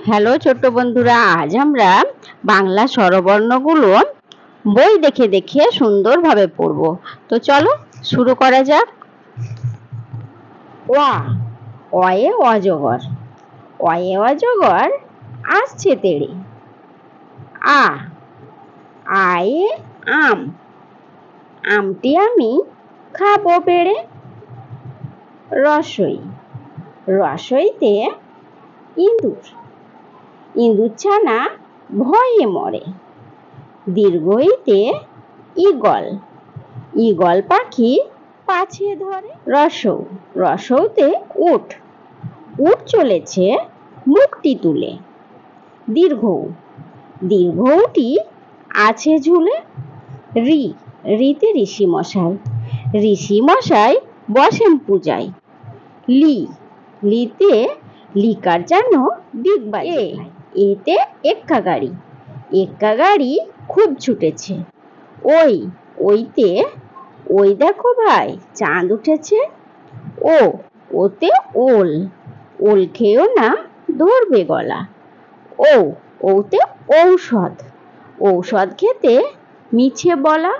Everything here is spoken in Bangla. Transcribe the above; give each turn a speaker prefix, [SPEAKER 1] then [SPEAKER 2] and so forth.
[SPEAKER 1] হ্যালো ছোট্ট বন্ধুরা, আজ আমরা বাংলা স্বরবর্ণগুলো বই দেখে দেখে সুন্দরভাবে পড়ব। তো চলো শুরু করা যাক। ওয়া, অয়ে অজগর, অয়ে অজগর আসছে তেড়ে। আ, আয়ে আম, আমটি আমি খাবো পেড়ে। রসই, রসইতে ইঁদুর, ইঁদুর ছানা ভয়ে মরে। দীর্ঘইতে ঈগল, ঈগল পাখি পাছে ধরে। রসৌ, রসৌতে উট, উট চলেছে মুখটি তুলে। দীর্ঘৌ, দীর্ঘৌটি আছে ঝুলে। ঋ, ঋতে ঋষি মশাই, ঋষি মশাই বসেন পূজায়। লি, লিতে লিকার যেন দিগবাজি। এতে এক্কা গাড়ি, এক্কা গাড়ি খুব ছুটেছে। ওই, ওইতে ওই দেখো ভাই চাঁদ উঠেছে। ও, ওতে ওল, ওল খেয়েও না ধরবে গলা। ও, ওতে ঔষধ, ঔষধ খেতে মিছে বলা।